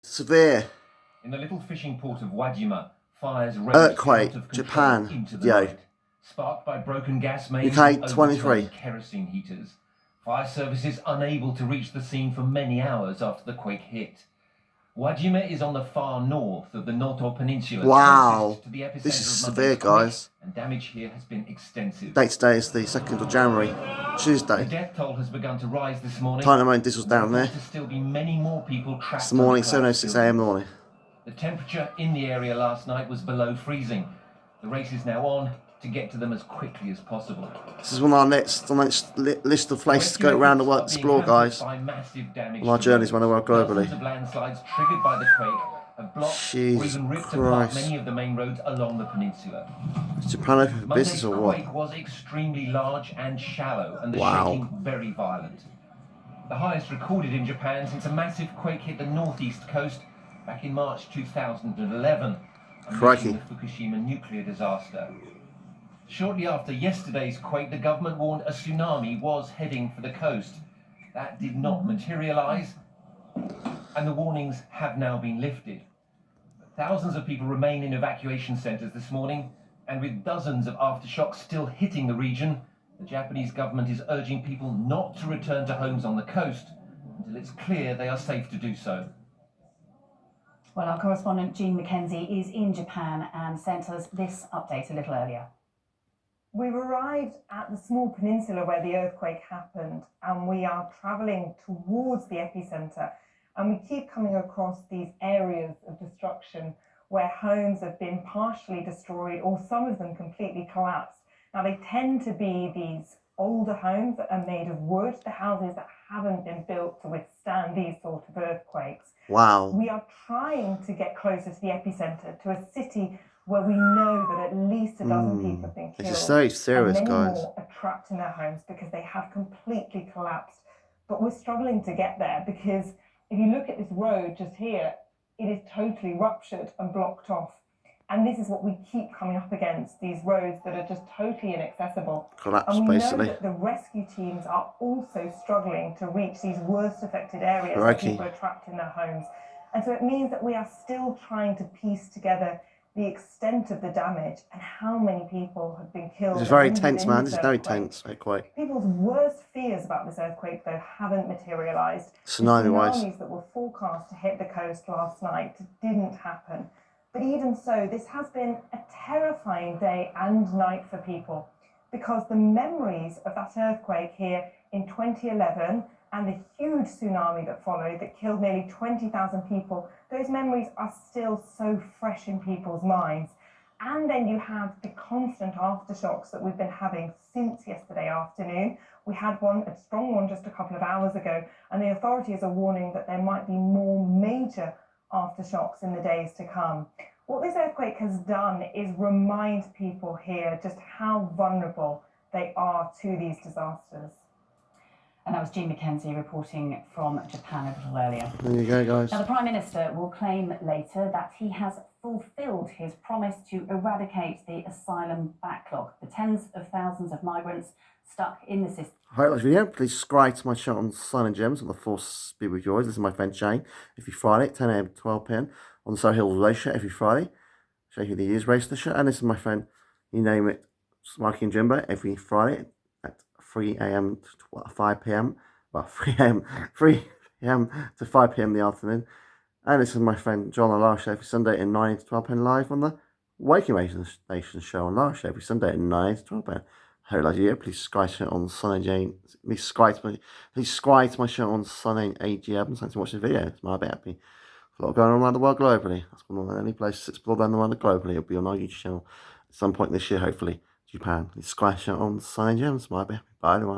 Severe in the little fishing port of Wajima, fires raged earthquake, out of control Japan, into the video. night, sparked by broken gas mains UK and 23. overturned kerosene heaters. Fire services unable to reach the scene for many hours after the quake hit. Wajima is on the far north of the Noto Peninsula, Wow, closest to the epicenter this is of Monday's severe, guys. quake, and damage here has been extensive. Date today is the 2nd of January, The Tuesday. death toll has begun to rise this morning. Dynamo Diesel's down there. To still be many more people trapped. It's the morning, 7:06 a.m. morning. The temperature in the area last night was below freezing. The race is now on to get to them as quickly as possible. This is one of our next list of places to go around the world, explore, guys. On our journeys around the world globally. Dozens of landslides triggered by the quake have blocked or even ripped apart many of the main roads along the peninsula. Is Japan open for business or what? The quake was extremely large and shallow, and the shaking very violent. The highest recorded in Japan since a massive quake hit the northeast coast back in March 2011, Crikey. the Fukushima nuclear disaster. Shortly after yesterday's quake, the government warned a tsunami was heading for the coast. That did not materialize, and the warnings have now been lifted. Thousands of people remain in evacuation centers this morning, and with dozens of aftershocks still hitting the region, the Japanese government is urging people not to return to homes on the coast until it's clear they are safe to do so. Well, our correspondent Jean McKenzie is in Japan and sent us this update a little earlier. We've arrived at the small peninsula where the earthquake happened, and we are travelling towards the epicenter, and we keep coming across these areas of destruction where homes have been partially destroyed or some of them completely collapsed. Now, they tend to be these older homes that are made of wood, the houses that haven't been built to withstand these sort of earthquakes. Wow. We are trying to get closer to the epicenter, to a city where we know that at least a dozen people have been killed. This is so serious, and many guys. more are trapped in their homes because they have completely collapsed. But we're struggling to get there because if you look at this road just here, it is totally ruptured and blocked off. And this is what we keep coming up against, these roads that are just totally inaccessible. Collapse, and we basically. know that the rescue teams are also struggling to reach these worst affected areas where Crikey. people are trapped in their homes. And so it means that we are still trying to piece together the extent of the damage and how many people have been killed. It's very tense, man. This is very tense, earthquake. People's worst fears about this earthquake, though, haven't materialised. Tsunami-wise. The tsunamis that were forecast to hit the coast last night didn't happen. But even so, this has been a terrifying day and night for people because the memories of that earthquake here in 2011 and the huge tsunami that followed that killed nearly 20,000 people, those memories are still so fresh in people's minds. And then you have the constant aftershocks that we've been having since yesterday afternoon. We had a strong one just a couple of hours ago, and the authorities are warning that there might be more major aftershocks in the days to come. What this earthquake has done is remind people here just how vulnerable they are to these disasters. And that was Jean McKenzie reporting from Japan a little earlier. There you go, guys. Now, the Prime Minister will claim later that he has fulfilled his promise to eradicate the asylum backlog, the tens of thousands of migrants stuck in the system. I hope you like this video. Please subscribe to my channel on Sun and Gems on the Force Be With Yours. This is my friend Shane. Every Friday, 10 a.m. to 12 p.m. on the Surrey Hills Race Show every Friday. Show you the year's race the show. And this is my friend, you name it, Smarky and Jimbo, every Friday at 3 a.m. to 5 p.m. Well, 3 a.m. to 5 p.m. in the afternoon. And this is my friend John on Last Show every Sunday at 9 to 12 p.m. live on the Waking Nation show on Last Show every Sunday at 9 to 12 p.m. I hope you like the video. Please subscribe to it on Sun and Jane. Please subscribe to my show on Sun and AG Evans. Thanks for watching the video. It's my bit happy. A lot going on around the world globally. That's one of the only places to explore down the world globally. It'll be on our YouTube channel at some point this year, hopefully. Japan. Please subscribe to it on Sun and Gems. My bit happy. Bye, everyone.